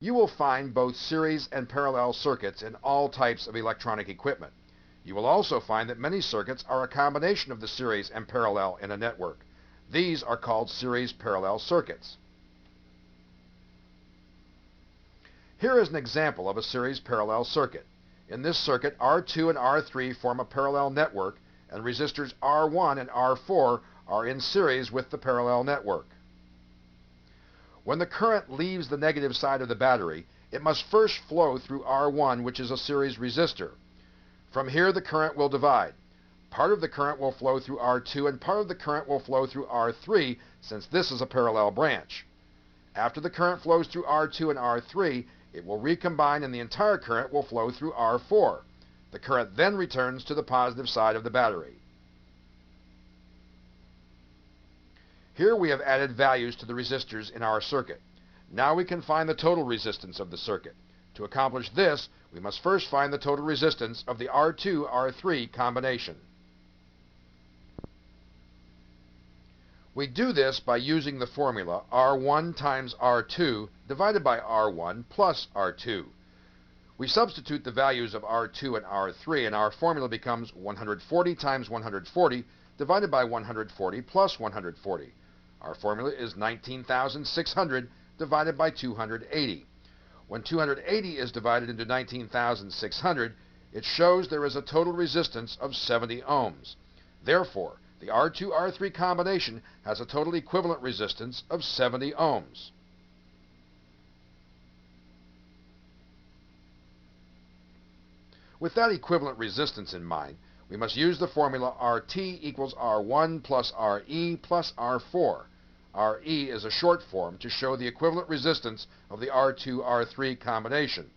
You will find both series and parallel circuits in all types of electronic equipment. You will also find that many circuits are a combination of the series and parallel in a network. These are called series parallel circuits. Here is an example of a series parallel circuit. In this circuit, R2 and R3 form a parallel network, and resistors R1 and R4 are in series with the parallel network. When the current leaves the negative side of the battery, it must first flow through R1, which is a series resistor. From here, the current will divide. Part of the current will flow through R2 and part of the current will flow through R3, since this is a parallel branch. After the current flows through R2 and R3, it will recombine and the entire current will flow through R4. The current then returns to the positive side of the battery. Here we have added values to the resistors in our circuit. Now we can find the total resistance of the circuit. To accomplish this, we must first find the total resistance of the R2-R3 combination. We do this by using the formula R1 times R2 divided by R1 plus R2. We substitute the values of R2 and R3 and our formula becomes 140 times 140 divided by 140 plus 140. Our formula is 19,600 divided by 280. When 280 is divided into 19,600, it shows there is a total resistance of 70 ohms. Therefore, the R2-R3 combination has a total equivalent resistance of 70 ohms. With that equivalent resistance in mind, we must use the formula RT equals R1 plus RE plus R4. RE is a short form to show the equivalent resistance of the R2-R3 combination.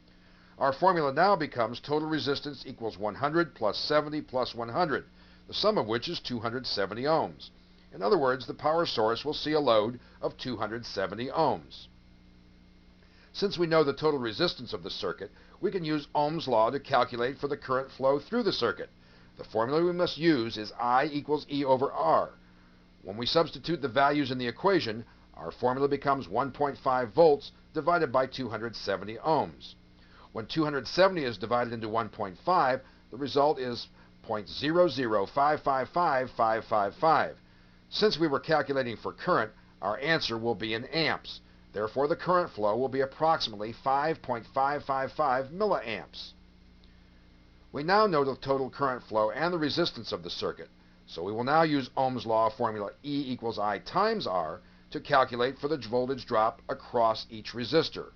Our formula now becomes total resistance equals 100 plus 70 plus 100, the sum of which is 270 ohms. In other words, the power source will see a load of 270 ohms. Since we know the total resistance of the circuit, we can use Ohm's law to calculate for the current flow through the circuit. The formula we must use is I equals E over R. When we substitute the values in the equation, our formula becomes 1.5 volts divided by 270 ohms. When 270 is divided into 1.5, the result is 0.0055555. Since we were calculating for current, our answer will be in amps. Therefore, the current flow will be approximately 5.555 milliamps. We now know the total current flow and the resistance of the circuit. So we will now use Ohm's law formula E equals I times R to calculate for the voltage drop across each resistor.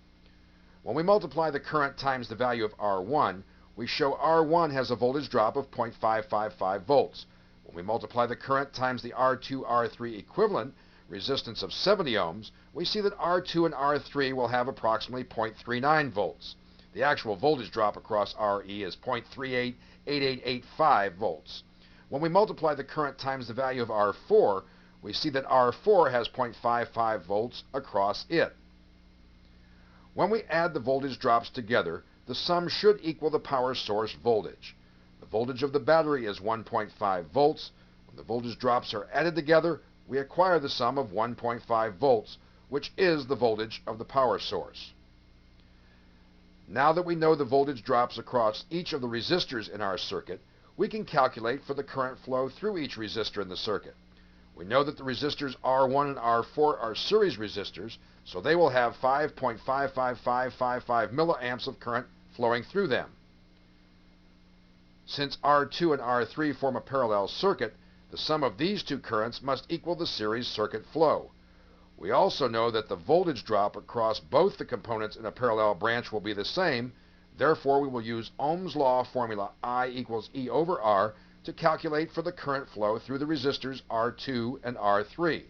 When we multiply the current times the value of R1, we show R1 has a voltage drop of 0.555 volts. When we multiply the current times the R2-R3 equivalent resistance of 70 ohms, we see that R2 and R3 will have approximately 0.39 volts. The actual voltage drop across RE is 0.388885 volts. When we multiply the current times the value of R4, we see that R4 has 0.55 volts across it. When we add the voltage drops together, the sum should equal the power source voltage. The voltage of the battery is 1.5 volts. When the voltage drops are added together, we acquire the sum of 1.5 volts, which is the voltage of the power source. Now that we know the voltage drops across each of the resistors in our circuit, we can calculate for the current flow through each resistor in the circuit. We know that the resistors R1 and R4 are series resistors, so they will have 5.55555 milliamps of current flowing through them. Since R2 and R3 form a parallel circuit, the sum of these two currents must equal the series circuit flow. We also know that the voltage drop across both the components in a parallel branch will be the same. Therefore, we will use Ohm's law formula I equals E over R to calculate for the current flow through the resistors R2 and R3.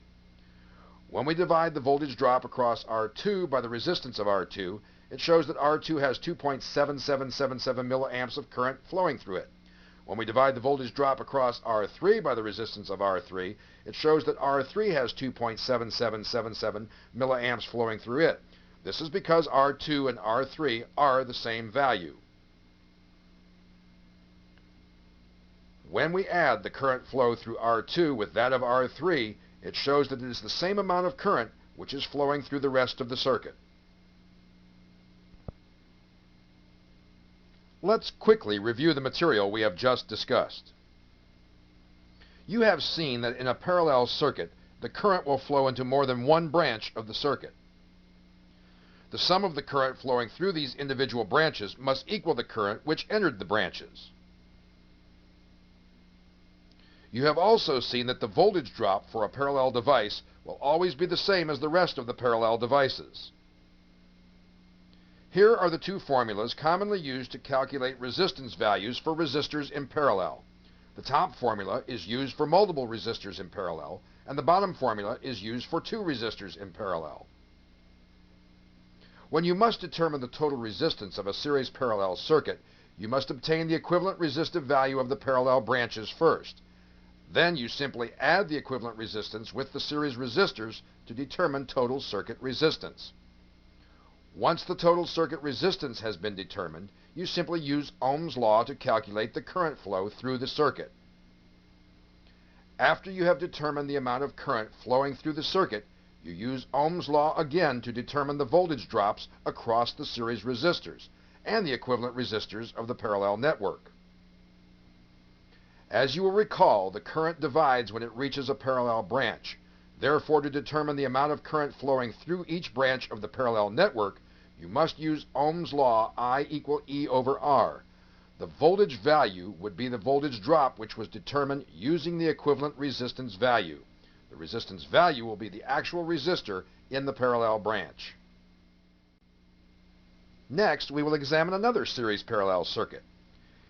When we divide the voltage drop across R2 by the resistance of R2, it shows that R2 has 2.7777 milliamps of current flowing through it. When we divide the voltage drop across R3 by the resistance of R3, it shows that R3 has 2.7777 milliamps flowing through it. This is because R2 and R3 are the same value. When we add the current flow through R2 with that of R3, it shows that it is the same amount of current which is flowing through the rest of the circuit. Let's quickly review the material we have just discussed. You have seen that in a parallel circuit, the current will flow into more than one branch of the circuit. The sum of the current flowing through these individual branches must equal the current which entered the branches. You have also seen that the voltage drop for a parallel device will always be the same as the rest of the parallel devices. Here are the two formulas commonly used to calculate resistance values for resistors in parallel. The top formula is used for multiple resistors in parallel, and the bottom formula is used for two resistors in parallel. When you must determine the total resistance of a series parallel circuit, you must obtain the equivalent resistive value of the parallel branches first. Then you simply add the equivalent resistance with the series resistors to determine total circuit resistance. Once the total circuit resistance has been determined, you simply use Ohm's law to calculate the current flow through the circuit. After you have determined the amount of current flowing through the circuit, you use Ohm's law again to determine the voltage drops across the series resistors and the equivalent resistors of the parallel network. As you will recall, the current divides when it reaches a parallel branch. Therefore, to determine the amount of current flowing through each branch of the parallel network, you must use Ohm's law, I equal E over R. The voltage value would be the voltage drop which was determined using the equivalent resistance value. The resistance value will be the actual resistor in the parallel branch. Next, we will examine another series parallel circuit.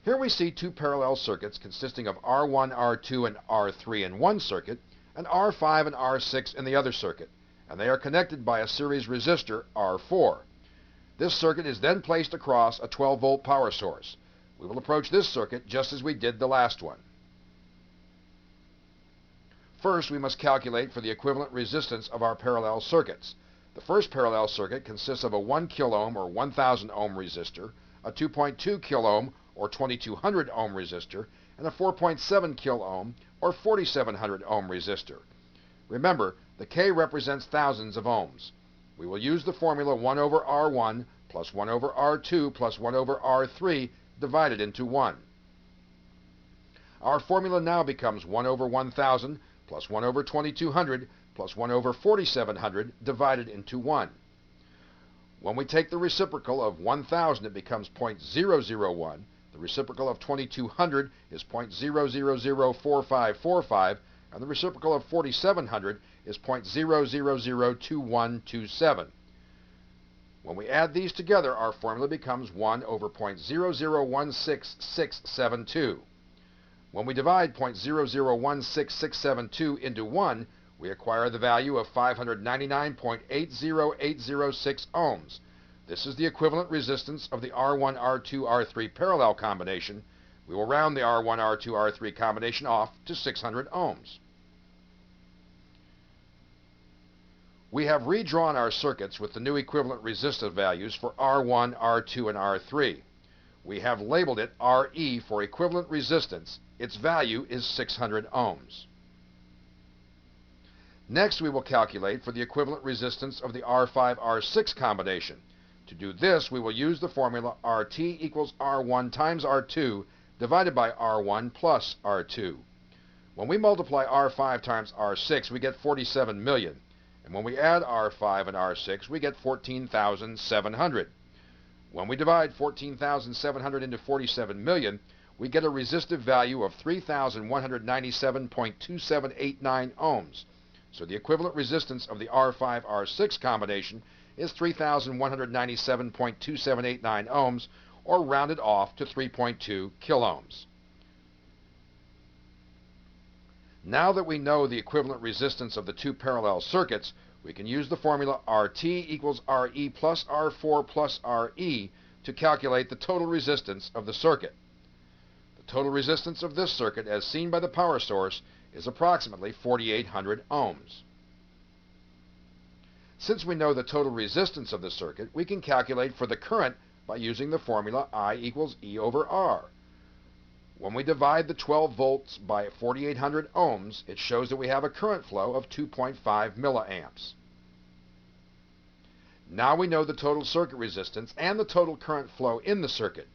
Here we see two parallel circuits consisting of R1, R2, and R3 in one circuit, and R5 and R6 in the other circuit, and they are connected by a series resistor, R4. This circuit is then placed across a 12-volt power source. We will approach this circuit just as we did the last one. First, we must calculate for the equivalent resistance of our parallel circuits. The first parallel circuit consists of a 1 kiloohm or 1000 ohm resistor, a 2.2 kiloohm or 2200 ohm resistor, and a 4.7 kiloohm or 4700 ohm resistor. Remember, the K represents thousands of ohms. We will use the formula 1 over R1 plus 1 over R2 plus 1 over R3 divided into 1. Our formula now becomes 1 over 1000 plus 1 over 2200 plus 1 over 4700 divided into 1. When we take the reciprocal of 1000, it becomes 0.001. The reciprocal of 2200 is 0.0004545, and the reciprocal of 4700 is 0.0002127. When we add these together, our formula becomes 1 over 0.0016672. When we divide 0.0016672 into 1, we acquire the value of 599.80806 ohms. This is the equivalent resistance of the R1, R2, R3 parallel combination. We will round the R1, R2, R3 combination off to 600 ohms. We have redrawn our circuits with the new equivalent resistive values for R1, R2, and R3. We have labeled it RE for equivalent resistance. Its value is 600 ohms. Next, we will calculate for the equivalent resistance of the R5, R6 combination. To do this, we will use the formula RT equals R1 times R2 divided by R1 plus R2. When we multiply R5 times R6, we get 47 million. And when we add R5 and R6, we get 14,700. When we divide 14,700 into 47 million, we get a resistive value of 3,197.2789 ohms. So the equivalent resistance of the R5, R6 combination is 3,197.2789 ohms, or rounded off to 3.2 kiloohms. Now that we know the equivalent resistance of the two parallel circuits, we can use the formula RT equals RE plus R4 plus RE to calculate the total resistance of the circuit. The total resistance of this circuit, as seen by the power source, is approximately 4,800 ohms. Since we know the total resistance of the circuit, we can calculate for the current by using the formula I equals E over R. When we divide the 12 volts by 4,800 ohms, it shows that we have a current flow of 2.5 milliamps. Now we know the total circuit resistance and the total current flow in the circuit,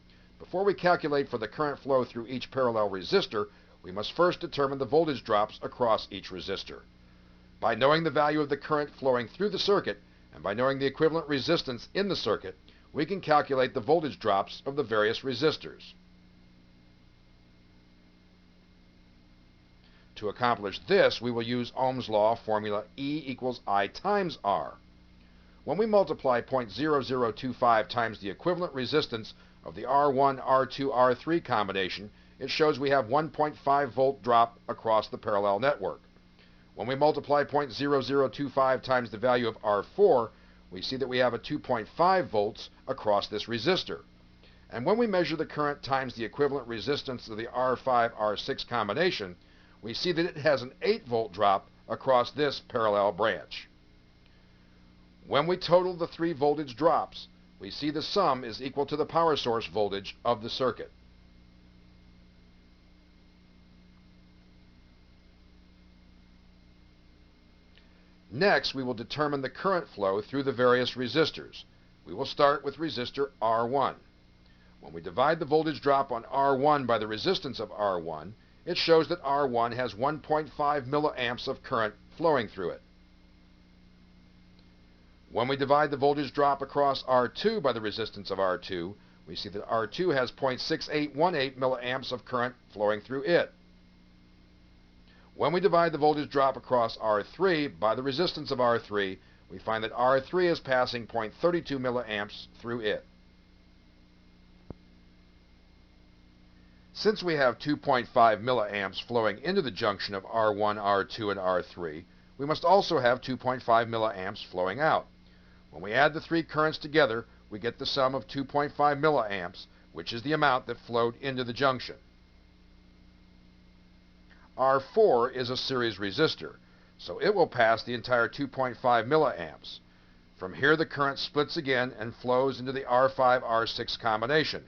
Before we calculate for the current flow through each parallel resistor, we must first determine the voltage drops across each resistor. By knowing the value of the current flowing through the circuit, and by knowing the equivalent resistance in the circuit, we can calculate the voltage drops of the various resistors. To accomplish this, we will use Ohm's law formula E equals I times R. When we multiply 0.0025 times the equivalent resistance of the R1, R2, R3 combination, it shows we have 1.5 volt drop across the parallel network. When we multiply 0.0025 times the value of R4, we see that we have a 2.5 volts across this resistor. And when we measure the current times the equivalent resistance of the R5, R6 combination, we see that it has an 8 volt drop across this parallel branch. When we total the three voltage drops, we see the sum is equal to the power source voltage of the circuit. Next, we will determine the current flow through the various resistors. We will start with resistor R1. When we divide the voltage drop on R1 by the resistance of R1, it shows that R1 has 1.5 milliamps of current flowing through it. When we divide the voltage drop across R2 by the resistance of R2, we see that R2 has 0.6818 milliamps of current flowing through it. When we divide the voltage drop across R3 by the resistance of R3, we find that R3 is passing 0.32 milliamps through it. Since we have 2.5 milliamps flowing into the junction of R1, R2, and R3, we must also have 2.5 milliamps flowing out. When we add the three currents together, we get the sum of 2.5 milliamps, which is the amount that flowed into the junction. R4 is a series resistor, so it will pass the entire 2.5 milliamps. From here, the current splits again and flows into the R5, R6 combination.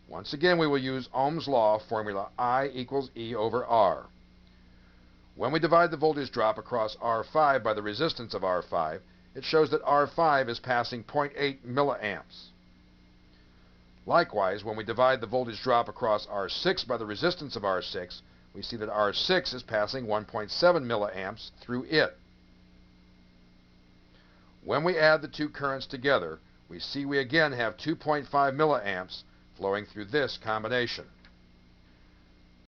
Once again, we will use Ohm's law formula I equals E over R. When we divide the voltage drop across R5 by the resistance of R5, it shows that R5 is passing 0.8 milliamps. Likewise, when we divide the voltage drop across R6 by the resistance of R6, we see that R6 is passing 1.7 milliamps through it. When we add the two currents together, we see we again have 2.5 milliamps flowing through this combination.